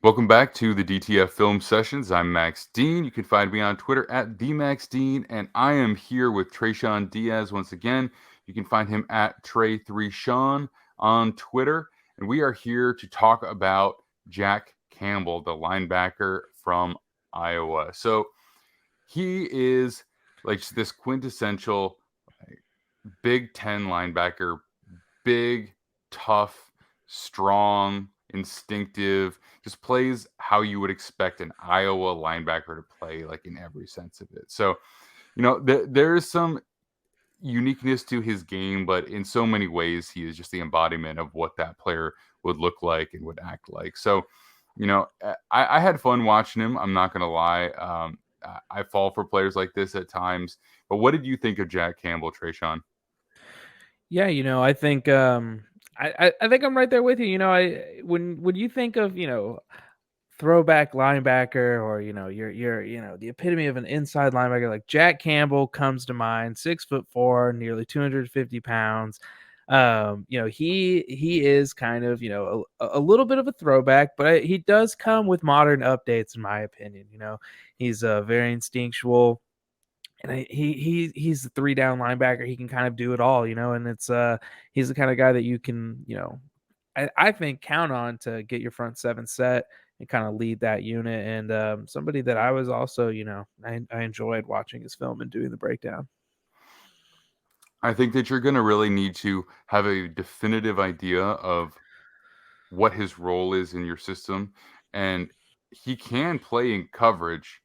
Welcome back to the DTF Film Sessions. I'm Max Dean. You can find me on Twitter at TheMaxDean, and I am here with Tre'Shon Diaz once again. You can find him at Trey3Sean on Twitter, and we are here to talk about Jack Campbell, the linebacker from Iowa. So he is like this quintessential Big Ten linebacker, big, tough, strong, instinctive, just plays how you would expect an Iowa linebacker to play, like in every sense of it. So, there is some uniqueness to his game, but in so many ways, he is just the embodiment of what that player would look like and would act like. So, I had fun watching him. I'm not going to lie. I fall for players like this at times. But what did you think of Jack Campbell, Tre'Shon? Yeah, I think I think I'm right there with you. I when you think of, throwback linebacker or, you're the epitome of an inside linebacker, like Jack Campbell comes to mind, 6'4", nearly 250 pounds. He is kind of, a little bit of a throwback, but he does come with modern updates, in my opinion. He's very instinctual. And he's the 3-down linebacker. He can kind of do it all, and he's the kind of guy that you can, I think count on to get your front seven set and kind of lead that unit. And somebody that I was also, I enjoyed watching his film and doing the breakdown. I think that you're going to really need to have a definitive idea of what his role is in your system. And he can play in coverage,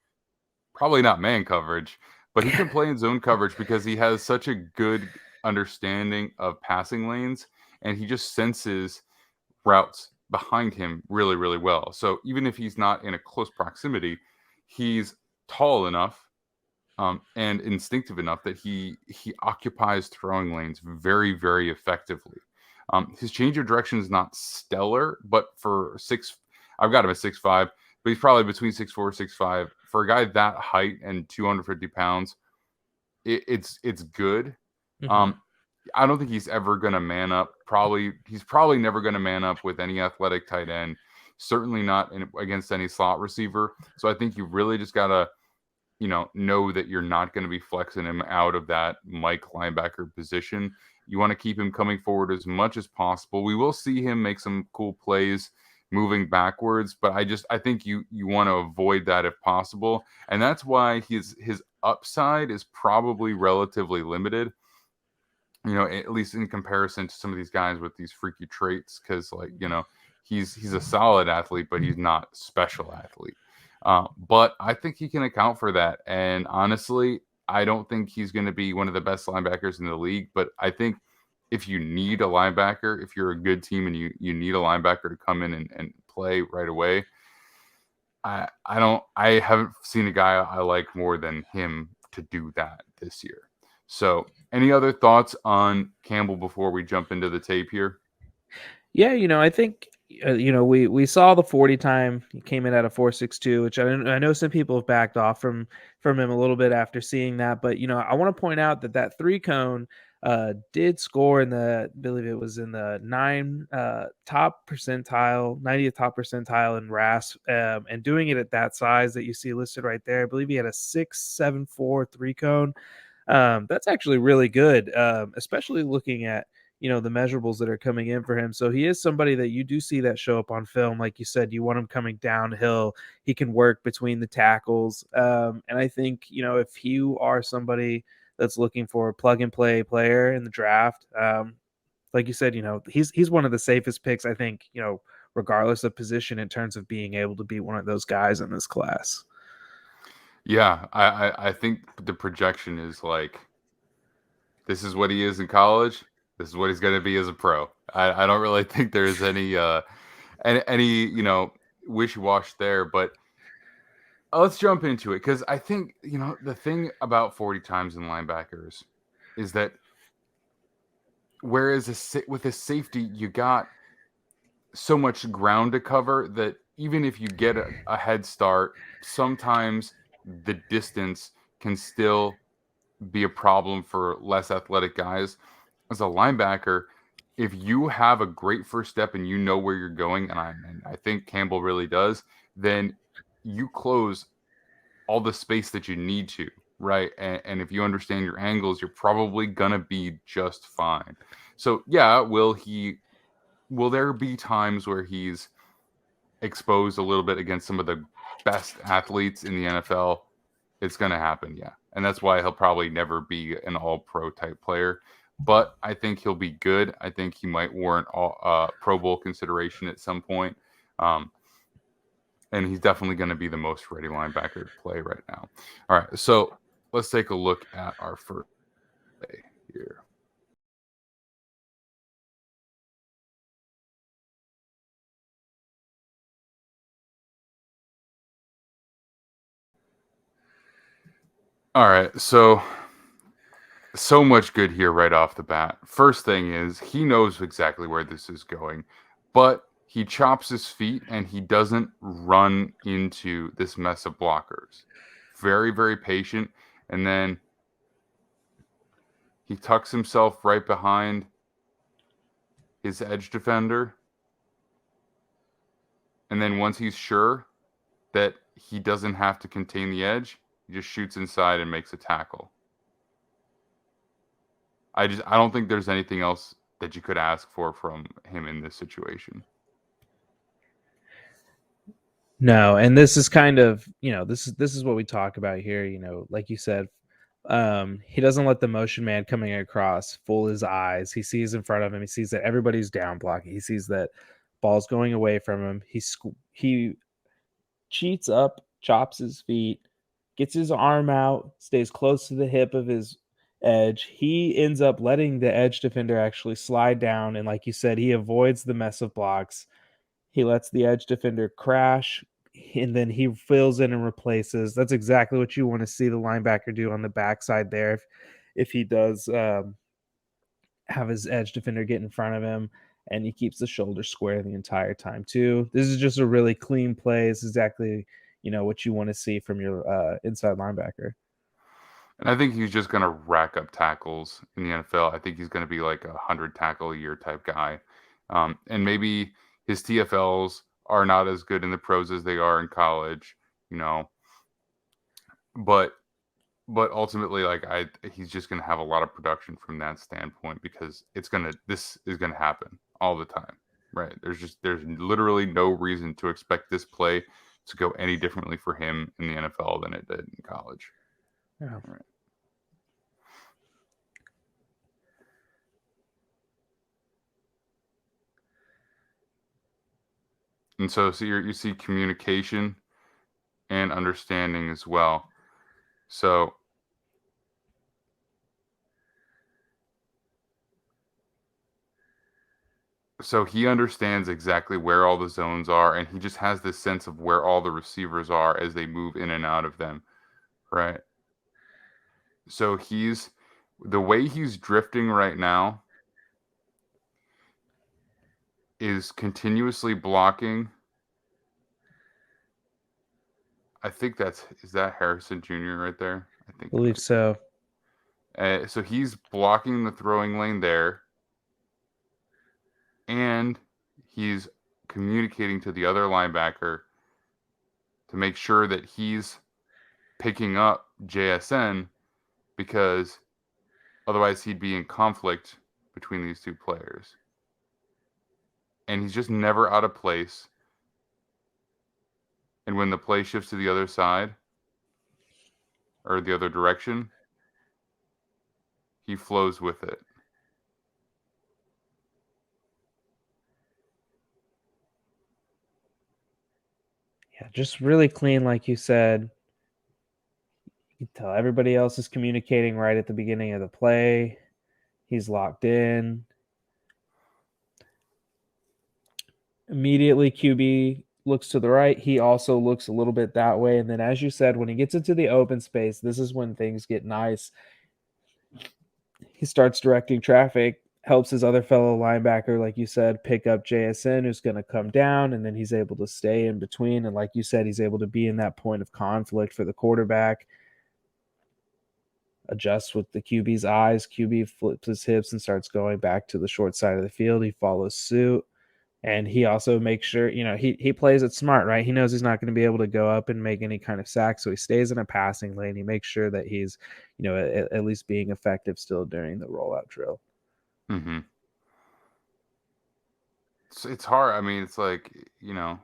probably not man coverage, but he can play in zone coverage because he has such a good understanding of passing lanes and he just senses routes behind him really, really well. So even if he's not in a close proximity, he's tall enough and instinctive enough that he occupies throwing lanes very, very effectively. His change of direction is not stellar, but for I've got him at 6'5", but he's probably between 6'4", 6'5". For a guy that height and 250 pounds, it's good. Mm-hmm. Um, I don't think he's ever going to man up. He's probably never going to man up with any athletic tight end. Certainly not against any slot receiver. So I think you really just got to know that you're not going to be flexing him out of that Mike linebacker position. You want to keep him coming forward as much as possible. We will see him make some cool plays moving backwards, but I think you want to avoid that if possible. And that's why his upside is probably relatively limited. At least in comparison to some of these guys with these freaky traits, because he's a solid athlete, but he's not a special athlete. But I think he can account for that. And honestly, I don't think he's going to be one of the best linebackers in the league. But I think if you need a linebacker, if you're a good team and you need a linebacker to come in and play right away, I haven't seen a guy I like more than him to do that this year. So any other thoughts on Campbell before we jump into the tape here? Yeah, I think we saw the 40 time. He came in at a 4.62, which I know some people have backed off from him a little bit after seeing that. But I want to point out that 3-cone did score I believe it was in the 90th top percentile in RAS, and doing it at that size that you see listed right there. I believe he had a 6.74 3-cone. That's actually really good, especially looking at the measurables that are coming in for him. So he is somebody that you do see that show up on film. Like you said, you want him coming downhill. He can work between the tackles. And I think, if you are somebody that's looking for a plug and play player in the draft, like you said, he's one of the safest picks, I think, regardless of position, in terms of being able to be one of those guys in this class. Yeah, I think the projection is like, this is what he is in college. This is what he's going to be as a pro. I don't really think there's any wish-wash there, but let's jump into it because I think the thing about 40 times in linebackers is that whereas with a safety you got so much ground to cover that even if you get a head start, sometimes the distance can still be a problem for less athletic guys. As a linebacker, if you have a great first step and you know where you're going, and I think Campbell really does, then you close all the space that you need to, right? And if you understand your angles, you're probably gonna be just fine. So yeah, will there be times where he's exposed a little bit against some of the best athletes in the NFL? It's gonna happen, yeah. And that's why he'll probably never be an all-pro type player. But I think he'll be good. I think he might warrant all Pro Bowl consideration at some point. And he's definitely going to be the most ready linebacker to play right now. All right, so let's take a look at our first play here. All right, so much good here right off the bat. First thing is he knows exactly where this is going, but he chops his feet and he doesn't run into this mess of blockers. Very, very patient. And then he tucks himself right behind his edge defender. And then once he's sure that he doesn't have to contain the edge, he just shoots inside and makes a tackle. I don't think there's anything else that you could ask for from him in this situation. No, and this is kind of, this is what we talk about here, like you said, he doesn't let the motion man coming across fool his eyes. He sees in front of him, he sees that everybody's down blocking. He sees that ball's going away from him. He cheats up, chops his feet, gets his arm out, stays close to the hip of his edge. He ends up letting the edge defender actually slide down, and like you said, he avoids the mess of blocks. He lets the edge defender crash, and then he fills in and replaces. That's exactly what you want to see the linebacker do on the backside there. If he does have his edge defender get in front of him, and he keeps the shoulder square the entire time too. This is just a really clean play. It's exactly what you want to see from your inside linebacker. And I think he's just going to rack up tackles in the NFL. I think he's going to be like 100 tackle a year type guy. And maybe his TFLs are not as good in the pros as they are in college, but ultimately, he's just going to have a lot of production from that standpoint because this is going to happen all the time, right? There's literally no reason to expect this play to go any differently for him in the NFL than it did in college. Yeah. All right. And so you see communication and understanding as well. So he understands exactly where all the zones are, and he just has this sense of where all the receivers are as they move in and out of them, right? So the way he's drifting right now is continuously blocking. I think is that Harrison Jr. right there? I believe so. So he's blocking the throwing lane there, and he's communicating to the other linebacker to make sure that he's picking up JSN, because otherwise he'd be in conflict between these two players. And he's just never out of place. And when the play shifts to the other side or the other direction, he flows with it. Yeah, just really clean, like you said. You can tell everybody else is communicating right at the beginning of the play. He's locked in. Immediately, QB looks to the right. He also looks a little bit that way. And then, as you said, when he gets into the open space, this is when things get nice. He starts directing traffic, helps his other fellow linebacker, like you said, pick up JSN, who's going to come down, and then he's able to stay in between. And like you said, he's able to be in that point of conflict for the quarterback. adjusts with the QB's eyes. QB flips his hips and starts going back to the short side of the field. He follows suit. And he also makes sure, he plays it smart, right? He knows he's not going to be able to go up and make any kind of sack. So he stays in a passing lane. He makes sure that he's, at least being effective still during the rollout drill. Mm-hmm. It's hard. I mean, it's like, you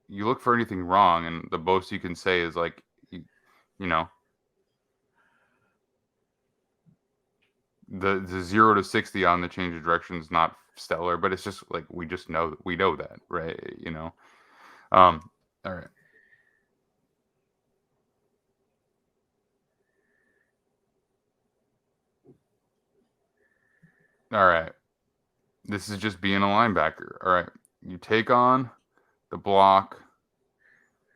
look for anything wrong, and the most you can say is like, the 0 to 60 on the change of direction is not stellar, but it's just like we know that, right? All right. All right. This is just being a linebacker. All right. You take on the block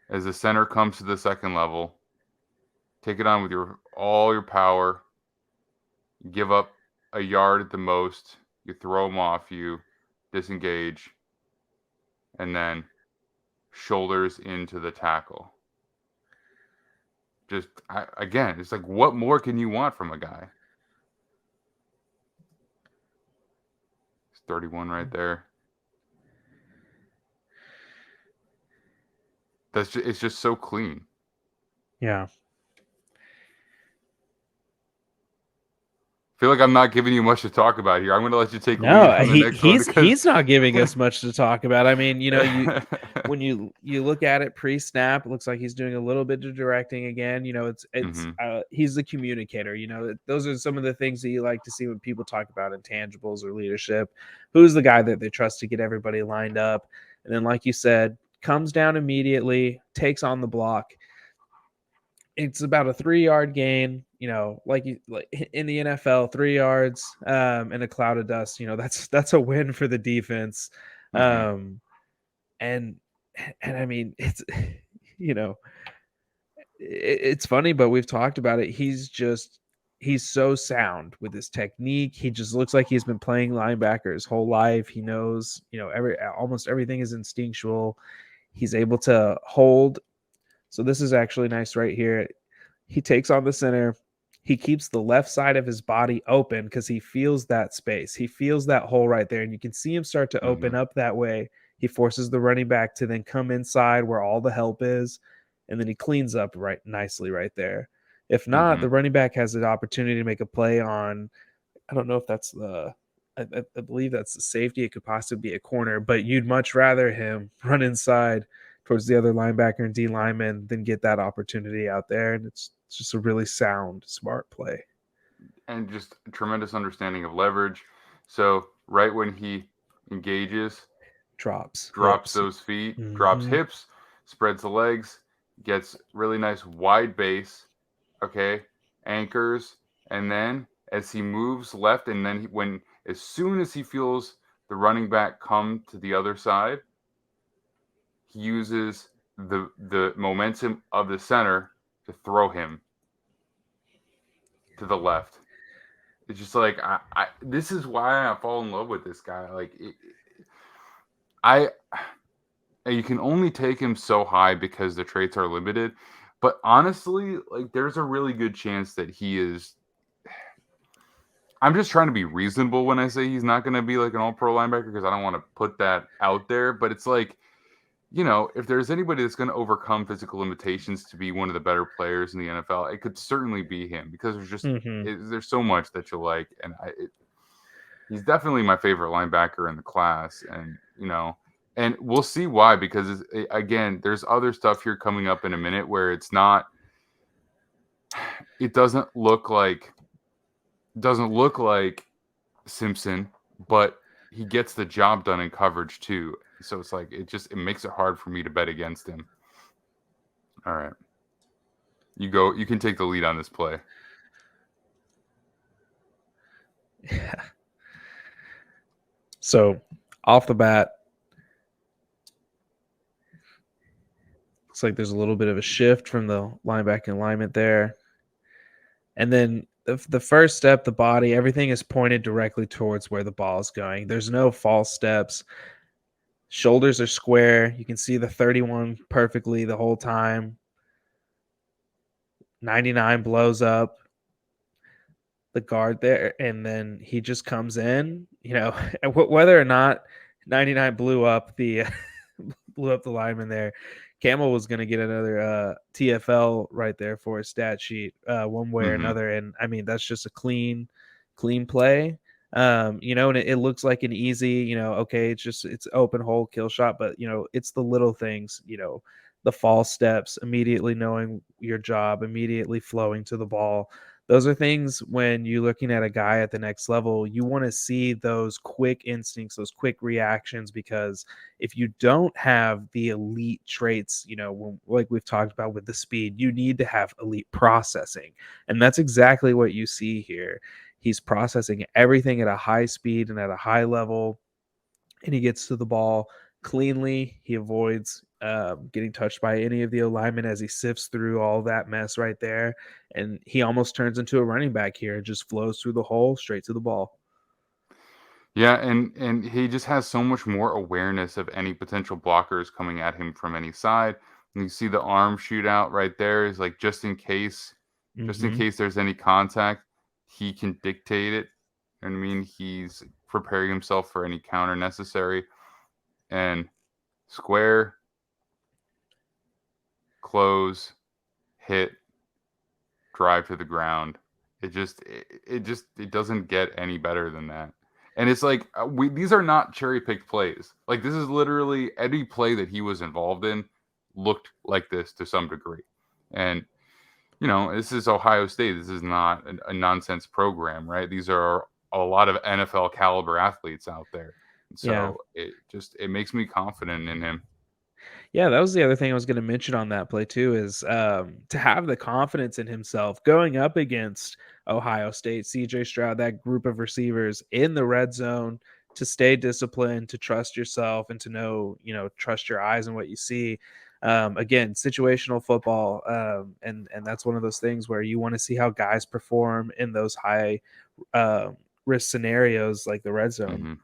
as the center comes to the second level. Take it on with all your power. You give up a yard at the most. You throw them off you, disengage, and then shoulders into the tackle. Just, again, it's like, what more can you want from a guy? It's 31 right there. It's just so clean. Yeah. I feel like I'm not giving you much to talk about here. I'm going to let you take lead on the next one. He's not giving us much to talk about. I mean, when you look at it pre-snap, it looks like he's doing a little bit of directing again. He's the communicator. Those are some of the things that you like to see when people talk about intangibles or leadership. Who's the guy that they trust to get everybody lined up? And then, like you said, comes down immediately, takes on the block. It's about a 3-yard gain, like in the NFL, 3 yards and a cloud of dust. That's a win for the defense. Mm-hmm. And I mean, it's, it's funny, but we've talked about it. He's so sound with his technique. He just looks like he's been playing linebacker his whole life. He knows, almost everything is instinctual. He's able to hold. So this is actually nice right here. He takes on the center. He keeps the left side of his body open because he feels that space. He feels that hole right there. And you can see him start to open up that way. He forces the running back to then come inside where all the help is. And then he cleans up nicely right there. If not, the running back has an opportunity to make a play on, I don't know if that's I believe that's the safety. It could possibly be a corner, but you'd much rather him run inside towards the other linebacker and D lineman than get that opportunity out there. And it's just a really sound, smart play. And just a tremendous understanding of leverage. So right when he engages, drops hips. Those feet, drops hips, spreads the legs, gets really nice wide base, okay, anchors, and then as he moves left, and then as soon as he feels the running back come to the other side, he uses the momentum of the center to throw him to the left. It's just like, this is why I fall in love with this guy. Like, you can only take him so high because the traits are limited. But honestly, like, there's a really good chance that he is. I'm just trying to be reasonable when I say he's not going to be like an all-pro linebacker because I don't want to put that out there. But it's like, if there's anybody that's going to overcome physical limitations to be one of the better players in the NFL, it could certainly be him because there's just there's so much that you like, and he's definitely my favorite linebacker in the class, and and we'll see why, because again, there's other stuff here coming up in a minute where it doesn't look like Simpson, but he gets the job done in coverage too. So it's like, it makes it hard for me to bet against him. All right. You can take the lead on this play. Yeah. So off the bat, looks like there's a little bit of a shift from the linebacking alignment there. And then the first step, the body, everything is pointed directly towards where the ball is going. There's no false steps. Shoulders are square. You can see the 31 perfectly the whole time. 99 blows up. the guard there, and then he just comes in, and whether or not 99 blew up the lineman there. Campbell was going to get another TFL right there for his stat sheet, one way or another. And I mean, that's just a clean play. And it looks like an easy, okay, it's open hole kill shot, but it's the little things, the false steps, immediately knowing your job, immediately flowing to the ball. Those are things when you're looking at a guy at the next level, you want to see those quick instincts, those quick reactions, because if you don't have the elite traits, like we've talked about with the speed, you need to have elite processing. And that's exactly what you see here. He's processing everything at a high speed and at a high level, and he gets to the ball cleanly. He avoids getting touched by any of the linemen as he sifts through all that mess right there. And he almost turns into a running back here and just flows through the hole straight to the ball. Yeah, and he just has so much more awareness of any potential blockers coming at him from any side. And you see the arm shootout right there is like just in case there's any contact, he can dictate it. And I mean, he's preparing himself for any counter necessary. And square, close, hit, drive to the ground. It doesn't get any better than that. And it's like these are not cherry-picked plays. Like, this is literally any play that he was involved in looked like this to some degree. And this is Ohio State. This is not a nonsense program, right? These are a lot of NFL caliber athletes out there. So it makes me confident in him. Yeah, that was the other thing I was going to mention on that play too, is to have the confidence in himself going up against Ohio State, CJ Stroud, that group of receivers in the red zone, to stay disciplined, to trust yourself, and to know, trust your eyes and what you see. Again, situational football, and that's one of those things where you want to see how guys perform in those high risk scenarios like the red zone. Mm-hmm.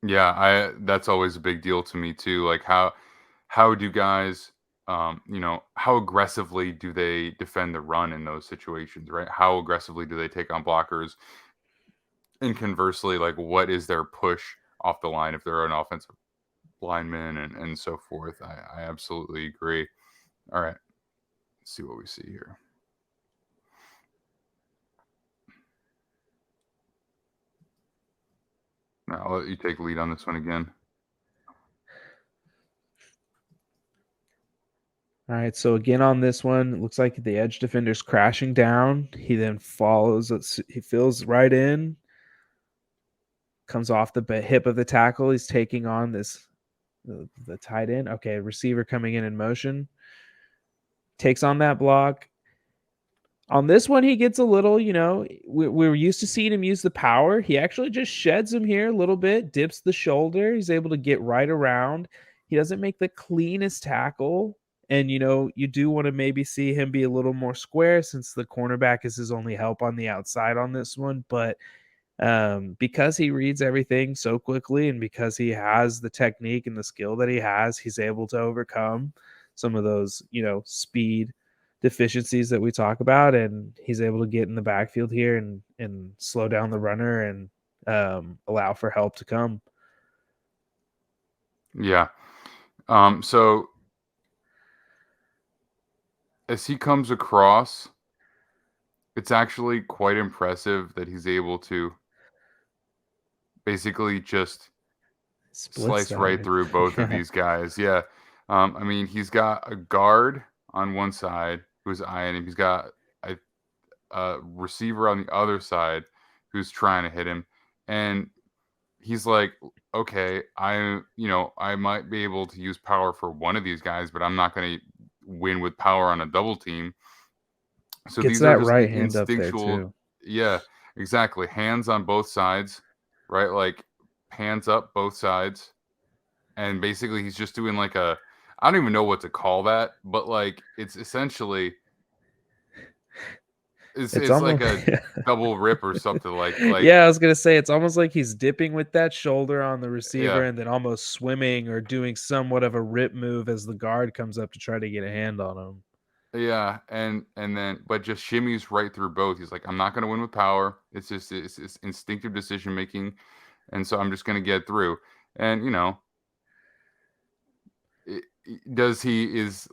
Yeah, that's always a big deal to me too. Like how do guys, how aggressively do they defend the run in those situations, right? How aggressively do they take on blockers? And conversely, like, what is their push off the line if they're an offensive lineman and so forth? I absolutely agree. All right, let's see what we see here. Now, I'll let you take lead on this one again. All right, so again on this one, it looks like the edge defender's crashing down. He then follows, he fills right in, comes off the hip of the tackle. He's taking on the tight end. Okay, receiver coming in motion. Takes on that block. On this one, he gets a little, we're used to seeing him use the power. He actually just sheds him here a little bit, dips the shoulder. He's able to get right around. He doesn't make the cleanest tackle. And, you do want to maybe see him be a little more square, since the cornerback is his only help on the outside on this one. But because he reads everything so quickly, and because he has the technique and the skill that he has, he's able to overcome some of those, speed deficiencies that we talk about. And he's able to get in the backfield here and slow down the runner and allow for help to come. Yeah. So as he comes across, it's actually quite impressive that he's able to basically just slice right through both of these guys. Yeah. I mean, he's got a guard on one side who's eyeing him. He's got a receiver on the other side who's trying to hit him. And he's like, okay, I might be able to use power for one of these guys, but I'm not going to win with power on a double team. So Gets these that are just right hand up there too. Yeah, exactly. Hands on both sides, right? Like hands up both sides. And basically he's just doing like I don't even know what to call that, but like it's essentially it's almost like a double rip or something like yeah, I was gonna say, it's almost like he's dipping with that shoulder on the receiver, and then almost swimming or doing somewhat of a rip move as the guard comes up to try to get a hand on him. Yeah, and then but just shimmies right through both. He's like, I'm not going to win with power. It's just it's instinctive decision making, and so I'm just going to get through. And does he is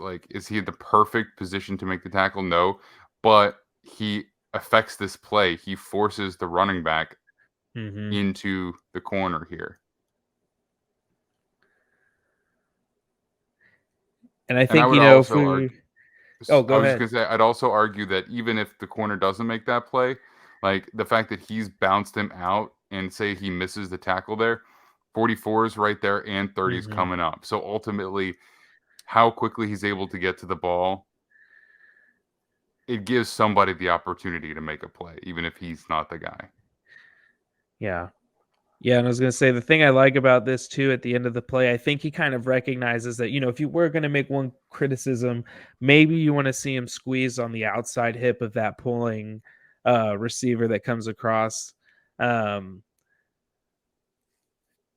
he in the perfect position to make the tackle? No, but he affects this play. He forces the running back into the corner here. And I And I think, would if also we... argue, Oh, I go was just ahead. gonna say, I'd also argue that even if the corner doesn't make that play, like the fact that he's bounced him out and say he misses the tackle there, 44 is right there and 30 is coming up. So ultimately, how quickly he's able to get to the ball, it gives somebody the opportunity to make a play, even if he's not the guy. Yeah. Yeah, and I was going to say, the thing I like about this too, at the end of the play, I think he kind of recognizes that, if you were going to make one criticism, maybe you want to see him squeeze on the outside hip of that pulling receiver that comes across. And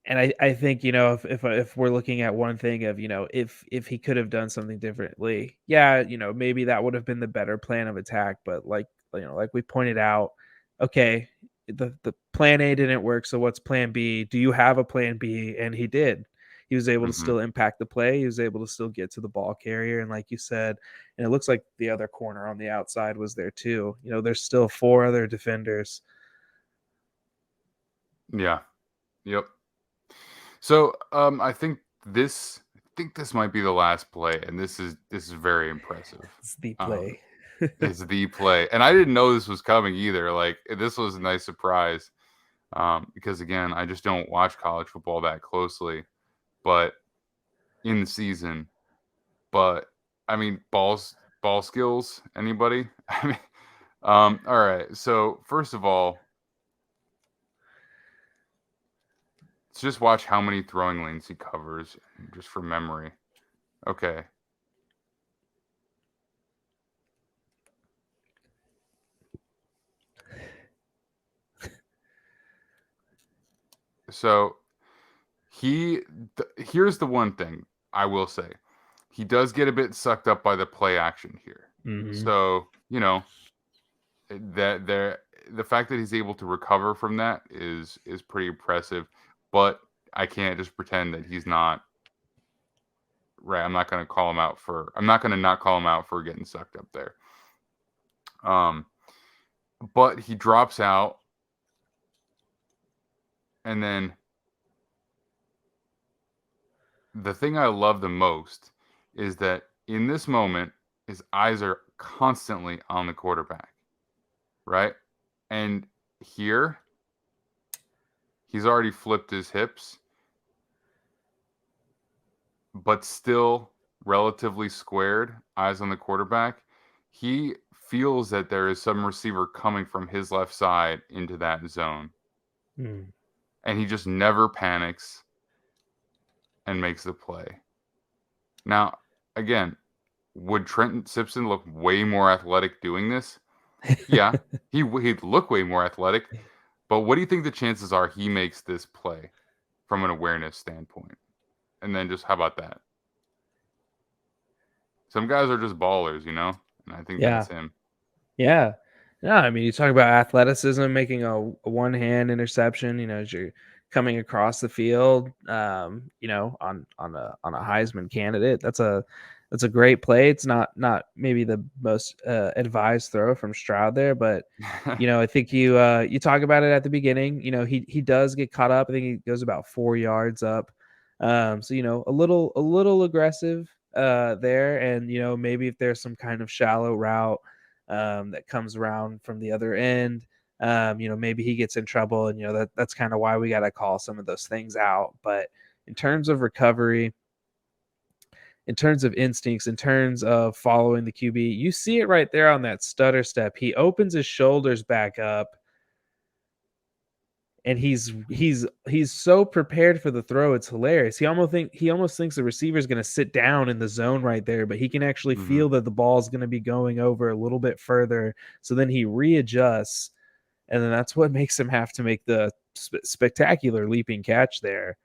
I think, if we're looking at one thing of, if he could have done something differently, yeah, maybe that would have been the better plan of attack. But like we pointed out, okay, the plan A didn't work, so what's plan B? Do you have a plan B? And he did. He was able to still impact the play. He was able to still get to the ball carrier. And like you said, and it looks like the other corner on the outside was there too. There's still 4 other defenders. Yeah. Yep. So I think this might be the last play, and this is very impressive. It's the play. It's the play, and I didn't know this was coming either. Like, this was a nice surprise, because again, I just don't watch college football that closely, but in the season. But I mean, ball skills. Anybody? I mean, all right. So first of all, let's just watch how many throwing lanes he covers, just for memory. Okay. So here's the one thing I will say. He does get a bit sucked up by the play action here. So, the fact that he's able to recover from that is pretty impressive, but I can't just pretend that he's not right. I'm not going to not call him out for getting sucked up there. But he drops out, and then the thing I love the most is that in this moment, his eyes are constantly on the quarterback, right? And here, he's already flipped his hips, but still relatively squared, eyes on the quarterback. He feels that there is some receiver coming from his left side into that zone. And he just never panics and makes the play. Now, again, would Trenton Simpson look way more athletic doing this? Yeah, he'd look way more athletic. But what do you think the chances are he makes this play from an awareness standpoint? And then just how about that? Some guys are just ballers, and I think that's him. Yeah. Yeah, I mean, you talk about athleticism, making a one-hand interception, as you're coming across the field, on a Heisman candidate. That's a great play. It's not maybe the most advised throw from Stroud there, but I think you talk about it at the beginning. He does get caught up. I think he goes about 4 yards up. So a little aggressive there, and maybe if there's some kind of shallow route that comes around from the other end, maybe he gets in trouble, and that's kind of why we got to call some of those things out. But in terms of recovery, in terms of instincts, in terms of following the QB, you see it right there on that stutter step. He opens his shoulders back up, and he's so prepared for the throw. It's hilarious. He almost thinks the receiver is going to sit down in the zone right there, but he can actually feel that the ball is going to be going over a little bit further. So then he readjusts, and then that's what makes him have to make the spectacular leaping catch there.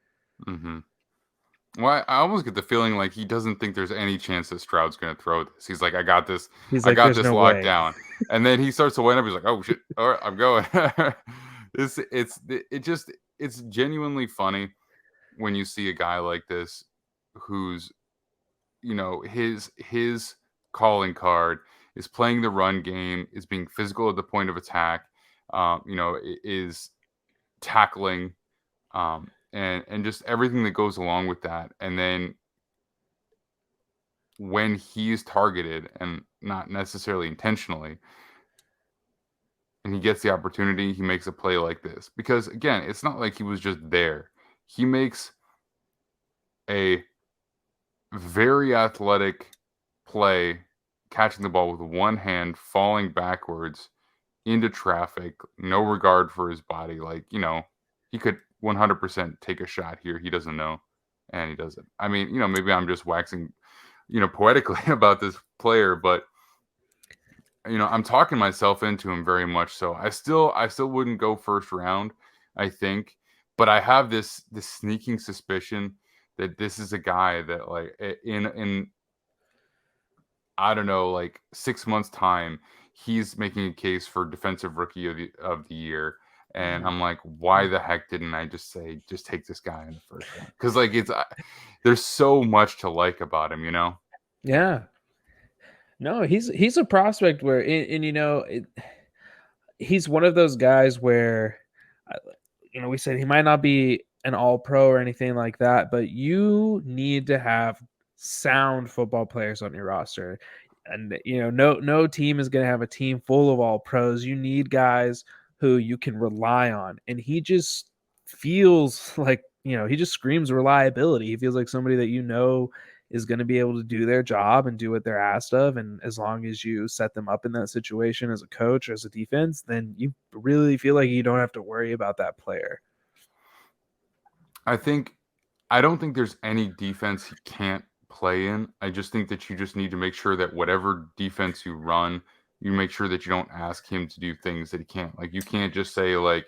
Well, I almost get the feeling like he doesn't think there's any chance that Stroud's going to throw this. He's like, I got this. He's I like, got there's this no locked way. down. And then he starts to wind up. He's like, oh shit! All right, I'm going. It's genuinely funny when you see a guy like this, who's, his calling card is playing the run game, is being physical at the point of attack, is tackling, and just everything that goes along with that. And then when he's targeted, and not necessarily intentionally, and he gets the opportunity, he makes a play like this. Because again, it's not like he was just there. He makes a very athletic play, catching the ball with one hand, falling backwards into traffic, no regard for his body. Like, he could 100% take a shot here. He doesn't know, and he doesn't. I mean, maybe I'm just waxing, poetically about this player, but I'm talking myself into him very much. So I still wouldn't go first round, I think, but I have this sneaking suspicion that this is a guy that, like, in I don't know, like 6 months time, he's making a case for defensive rookie of the year. And I'm like, why the heck didn't I just say, just take this guy in the first round? Because like there's so much to like about him, Yeah. No, he's a prospect where, he's one of those guys where, we said he might not be an all-pro or anything like that, but you need to have sound football players on your roster. And, no team is going to have a team full of all pros. You need guys who you can rely on. And he just feels like, he just screams reliability. He feels like somebody that is going to be able to do their job and do what they're asked of. And as long as you set them up in that situation as a coach or as a defense, then you really feel like you don't have to worry about that player. I don't think there's any defense he can't play in. I just think that you just need to make sure that whatever defense you run, you make sure that you don't ask him to do things that he can't. Like, you can't just say, like,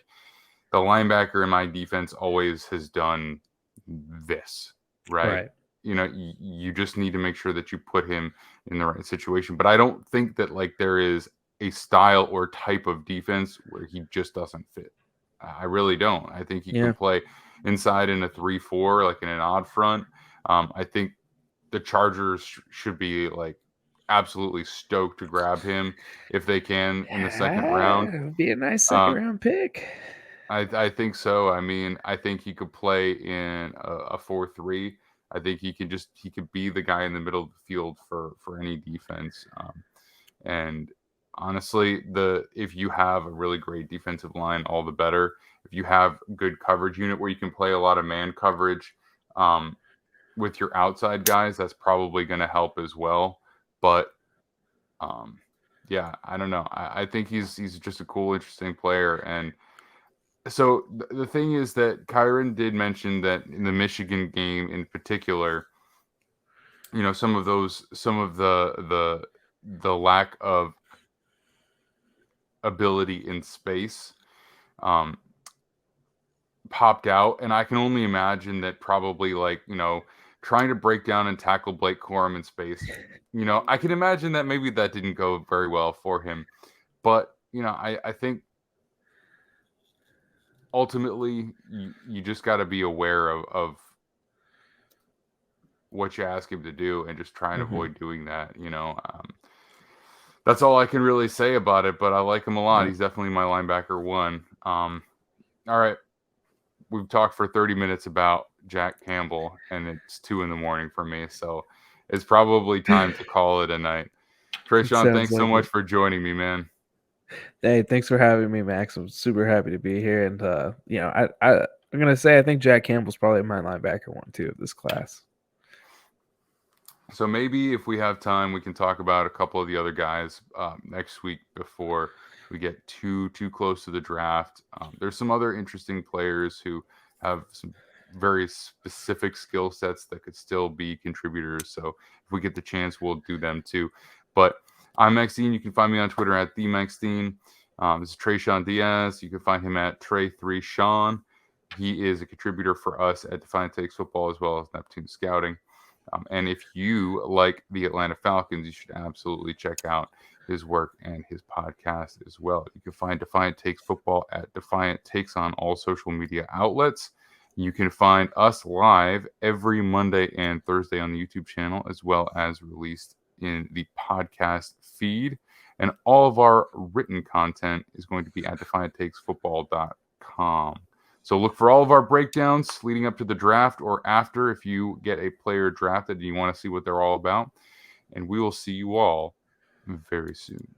the linebacker in my defense always has done this, right? You just need to make sure that you put him in the right situation. But I don't think that, like, there is a style or type of defense where he just doesn't fit. I really don't. I think he can play inside in a 3-4, like in an odd front. I think the Chargers should be, like, absolutely stoked to grab him if they can in the second round. It would be a nice second round pick. I think so. I mean, I think he could play in a 4-3. I think he could be the guy in the middle of the field for any defense. And honestly, if you have a really great defensive line, all the better. If you have good coverage unit where you can play a lot of man coverage with your outside guys, that's probably going to help as well. But yeah, I don't know. I think he's just a cool, interesting player. And so the thing is that Kyron did mention that in the Michigan game in particular, some of the lack of ability in space popped out. And I can only imagine that probably, like, trying to break down and tackle Blake Corum in space, I can imagine that maybe that didn't go very well for him. But, I think ultimately you just got to be aware of what you ask him to do and just try and avoid doing that. That's all I can really say about it, but I like him a lot. He's definitely my linebacker one. All right. We've talked for 30 minutes about Jack Campbell, and it's 2 a.m. for me. So it's probably time to call it a night. Tre'Shon, thanks so much for joining me, man. Hey, thanks for having me, Max. I'm super happy to be here. And, I'm going to say I think Jack Campbell's probably my linebacker one, too, of this class. So maybe if we have time, we can talk about a couple of the other guys next week before we get too close to the draft. There's some other interesting players who have some very specific skill sets that could still be contributors. So if we get the chance, we'll do them too. But I'm Maxine. You can find me on Twitter at @TheMaxine. This is Tre'Shon Diaz. You can find him at Trey3Sean. He is a contributor for us at Defiant Takes Football as well as Neptune Scouting. And if you like the Atlanta Falcons, you should absolutely check out his work and his podcast as well. You can find Defiant Takes Football at Defiant Takes on all social media outlets. You can find us live every Monday and Thursday on the YouTube channel, as well as released in the podcast feed. And all of our written content is going to be at defianttakesfootball.com. So look for all of our breakdowns leading up to the draft or after if you get a player drafted and you want to see what they're all about. And we will see you all very soon.